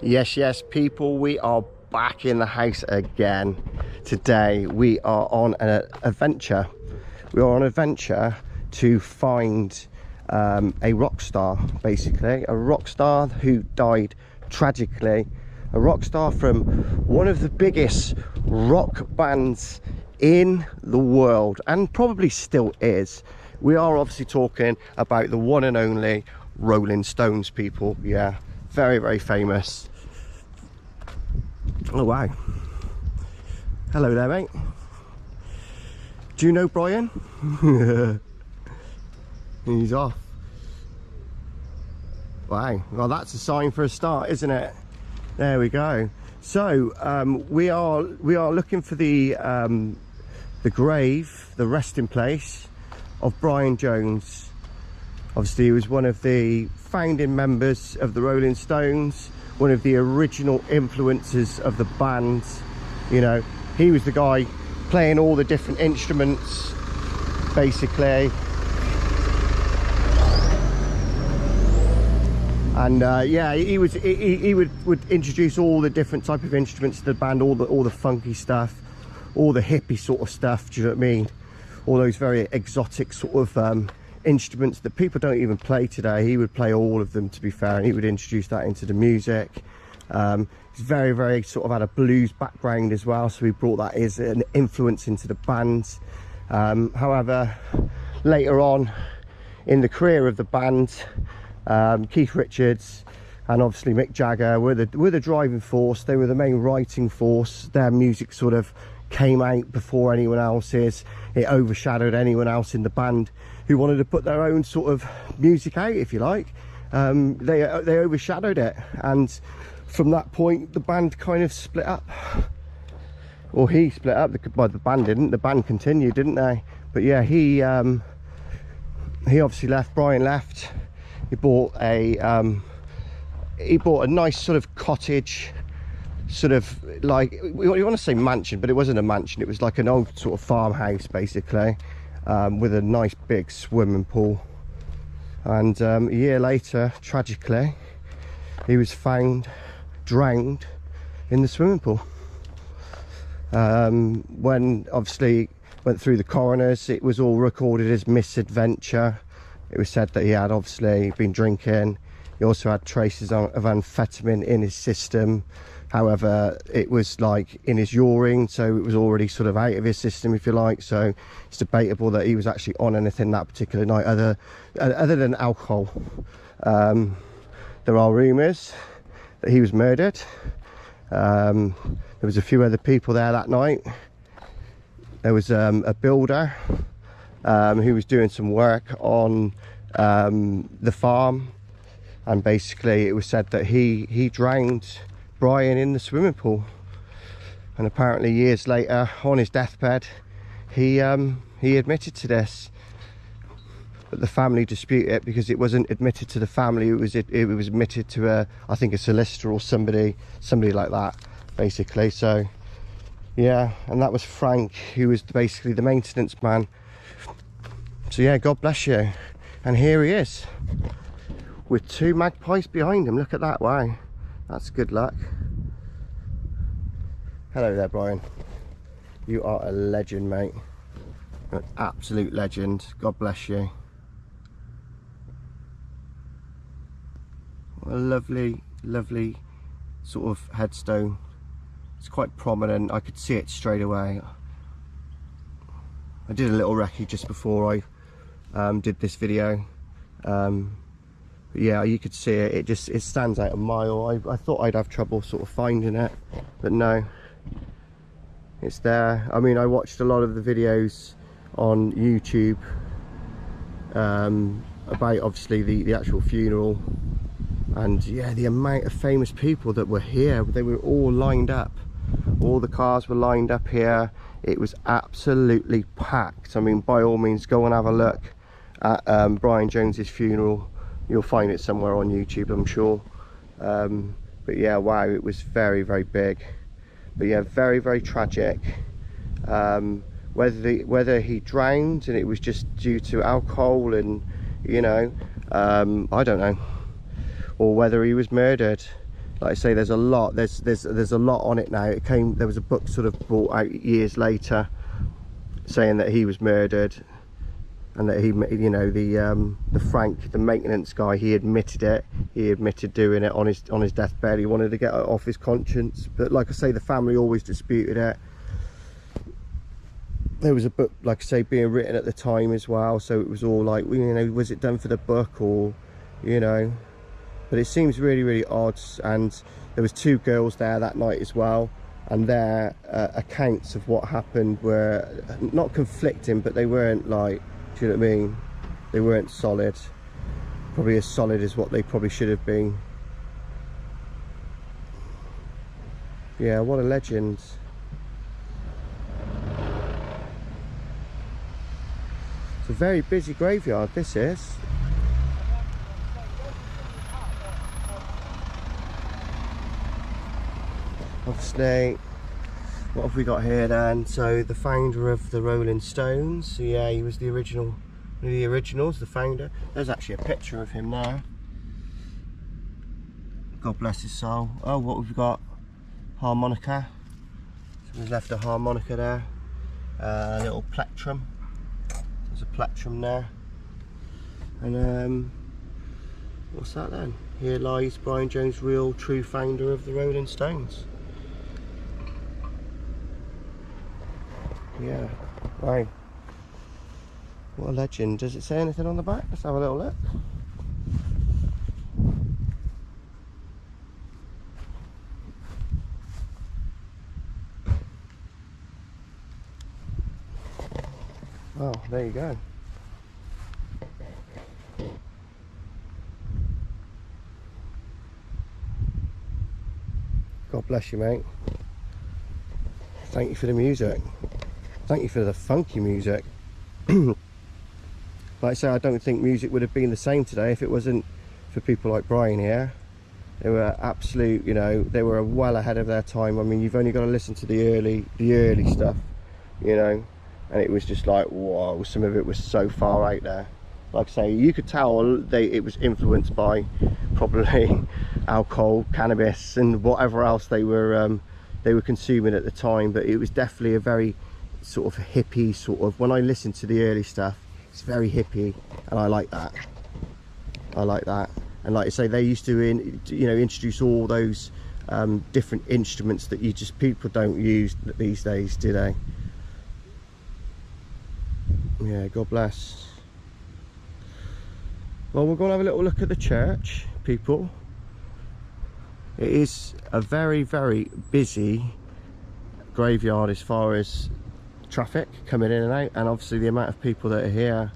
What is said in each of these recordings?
Yes, people, we are back in the house again. Today we are on an adventure. We are on an adventure to find a rock star, basically. A rock star who died tragically. A rock star from one of the biggest rock bands in the world, and probably still is. We are obviously talking about the one and only Rolling Stones, people. Yeah, very, very famous. Oh wow, hello there, mate. Do you know Brian? He's off. Wow, well, that's a sign for a start, isn't it? There we go. So we are looking for the grave, the resting place of Brian Jones. Obviously he was one of the founding members of the Rolling Stones, one of the original influences of the band. You know, he was the guy playing all the different instruments, basically. And yeah, he would introduce all the different type of instruments to the band, all the funky stuff, all the hippie sort of stuff. Do you know what I mean? All those very exotic sort of instruments that people don't even play today. He would play all of them, to be fair, and he would introduce that into the music. He's very, very sort of had a blues background as well, so he brought that as an influence into the band. However, later on in the career of the band, Keith Richards and obviously Mick Jagger were the driving force. They were the main writing force. Their music sort of came out before anyone else's. It overshadowed anyone else in the band who wanted to put their own sort of music out, if you like. They overshadowed it, and from that point the band kind of split up. Or he split up. Well, the band didn't. The band continued, didn't they? But yeah, he obviously left. Brian left. He bought a nice sort of cottage, sort of like, you want to say mansion, but it wasn't a mansion. It was like an old sort of farmhouse, basically, with a nice big swimming pool. And a year later, tragically, he was found drowned in the swimming pool. When obviously went through the coroners, it was all recorded as misadventure. It was said that he had obviously been drinking. He also had traces of amphetamine in his system. However, it was like in his urine, so it was already sort of out of his system, if you like. So it's debatable that he was actually on anything that particular night other than alcohol. There are rumours that he was murdered. There was a few other people there that night. There was a builder who was doing some work on the farm, and basically it was said that he drowned Brian in the swimming pool. And apparently years later, on his deathbed, he admitted to this. But the family dispute it, because it wasn't admitted to the family. It was admitted to I think a solicitor or somebody like that, basically. So yeah, and that was Frank, who was basically the maintenance man. So yeah, God bless you. And here he is with two magpies behind him. Look at that. Wow, that's good luck. Hello there, Brian. You are a legend, mate. You're an absolute legend. God bless you. What a lovely, lovely sort of headstone. It's quite prominent. I could see it straight away. I did a little recce just before I did this video. But yeah, you could see it. It stands out a mile. I thought I'd have trouble sort of finding it, but no, it's there. I mean, I watched a lot of the videos on YouTube about obviously the actual funeral, and yeah, the amount of famous people that were here. They were all lined up. All the cars were lined up here. It was absolutely packed. I mean, by all means, go and have a look at Brian Jones's funeral. You'll find it somewhere on YouTube, I'm sure. But yeah, wow, it was very, very big. But yeah, very, very tragic. Whether he drowned and it was just due to alcohol, and you know, I don't know, or whether he was murdered. like I say, there's a lot. There's a lot on it now. There was a book sort of brought out years later, saying that he was murdered, and that he, you know, the Frank, the maintenance guy, he admitted it. He admitted doing it on his deathbed. He wanted to get it off his conscience, but like I say, the family always disputed it. There was a book, like I say, being written at the time as well, so it was all like, you know, was it done for the book, or, you know. But it seems really, really odd. And there was 2 girls there that night as well, and their accounts of what happened were not conflicting, but they weren't, like, do you know what I mean, they weren't solid, probably as solid as what they probably should have been. Yeah, what a legend. It's a very busy graveyard, this is. Obviously, what have we got here then? So the founder of the Rolling Stones, so yeah, he was the original, one of the originals, the founder. There's actually a picture of him there. God bless his soul. Oh, what we've got? Harmonica. So we've left a harmonica there. A little plectrum. There's a plectrum there. And what's that then? Here lies Brian Jones, real true founder of the Rolling Stones. Yeah, right. What a legend. Does it say anything on the back? Let's have a little look. Oh, there you go. God bless you, mate. Thank you for the music. Thank you for the funky music. Like I say, I don't think music would have been the same today if it wasn't for people like Brian here. They were absolute, you know, they were well ahead of their time. I mean, you've only got to listen to the early stuff, you know, and it was just like, whoa, some of it was so far out there. Like I say, you could tell it was influenced by probably alcohol, cannabis, and whatever else they were consuming at the time. But it was definitely a very sort of hippie sort of. When I listen to the early stuff, it's very hippie, and I like that. I like that. And like I say, they used to, you know, introduce all those different instruments that people don't use these days, do they? Yeah, God bless. Well, we're going to have a little look at the church, people. It is a very, very busy graveyard as far as traffic coming in and out, and obviously the amount of people that are here.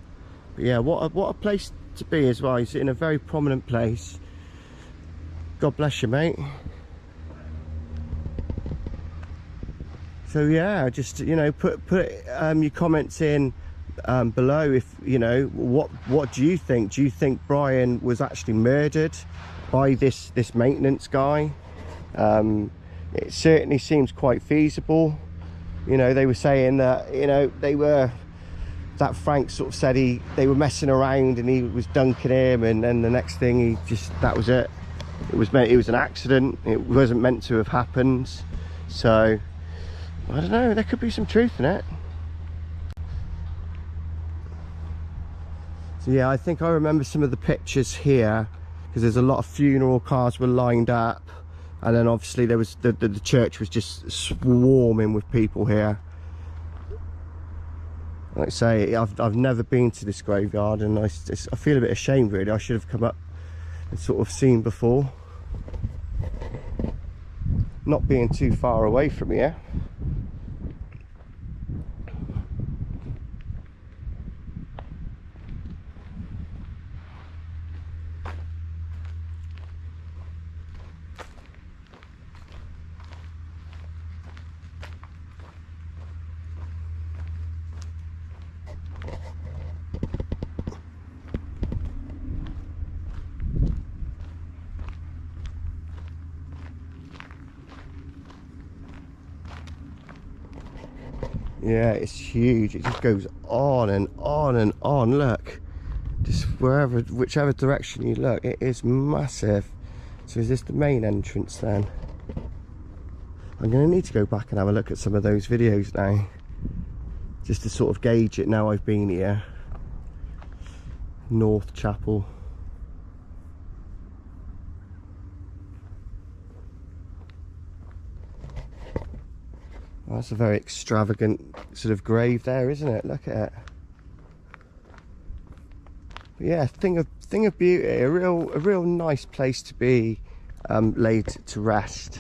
But yeah, what a place to be as well. He's in a very prominent place. God bless you, mate. So yeah, just, you know, put your comments in below. If you know, what do you think? Do you think Brian was actually murdered by this maintenance guy? It certainly seems quite feasible. You know, they were saying that, you know, that Frank sort of said they were messing around and he was dunking him, and then the next thing that was it. It was an accident. It wasn't meant to have happened. So I don't know, there could be some truth in it. So yeah, I think I remember some of the pictures here, because there's a lot of funeral cars were lined up, and then obviously there was the church was just swarming with people here. Like I say, I've never been to this graveyard, and I feel a bit ashamed really. I should have come up and sort of seen before, not being too far away from here. Yeah, it's huge. It just goes on and on and on. Look, just whichever direction you look, it is massive. It's So is this the main entrance then? I'm going to need to go back and have a look at some of those videos now, just to sort of gauge it now I've been here. North Chapel. Well, that's a very extravagant sort of grave there, isn't it? Look at it. But yeah, thing of beauty, a real nice place to be laid to rest.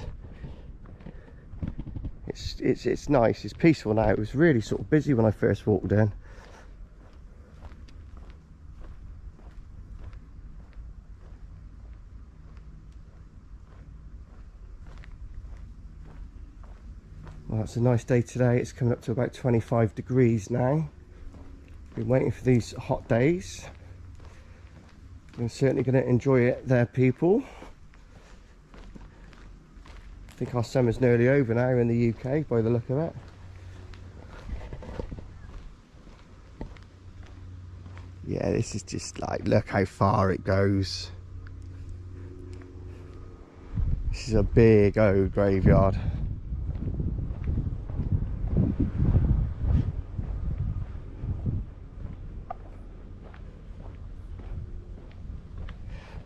It's nice, it's peaceful now. It was really sort of busy when I first walked in. Well, it's a nice day today. It's coming up to about 25 degrees now. Been waiting for these hot days. I'm certainly going to enjoy it there, people. I think our summer's nearly over now in the UK by the look of it. Yeah, this is just like, look how far it goes. This is a big old graveyard.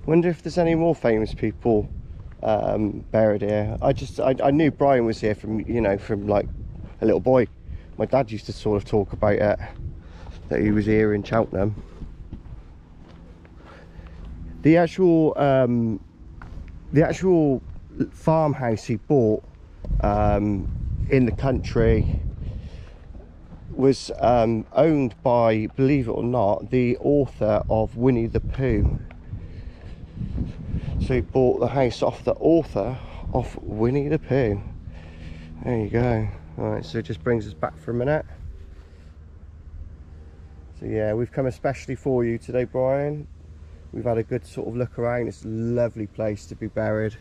Wonder if there's any more famous people buried here. I knew Brian was here from, you know, from like a little boy. My dad used to sort of talk about it, that he was here in Cheltenham. The actual farmhouse he bought in the country was owned by, believe it or not, the author of Winnie the Pooh. So he bought the house off the author of Winnie the Pooh. There you go. Alright, so it just brings us back for a minute. So yeah, we've come especially for you today, Brian. We've had a good sort of look around. It's a lovely place to be buried.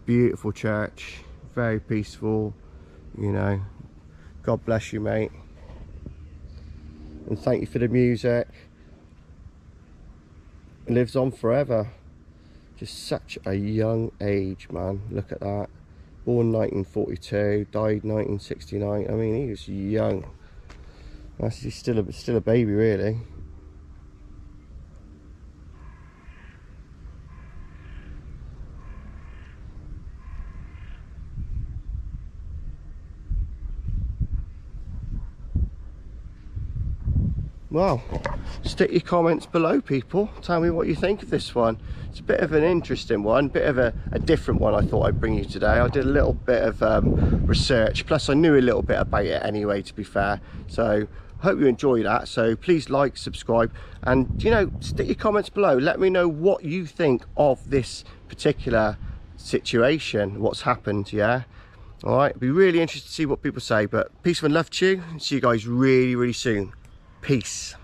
Beautiful church, very peaceful, you know. God bless you, mate. And thank you for the music. It lives on forever. Just such a young age, man. Look at that. Born 1942, died 1969. I mean, he was young. He's still a baby, really. Well, stick your comments below, people. Tell me what you think of this one. It's a bit of an interesting one, bit of a different one I thought I'd bring you today. I did a little bit of research, plus I knew a little bit about it anyway, to be fair. So I hope you enjoy that. So please like, subscribe, and, you know, stick your comments below. Let me know what you think of this particular situation, what's happened, yeah? All right, be really interested to see what people say, but peace and love to you. See you guys really, really soon. Peace.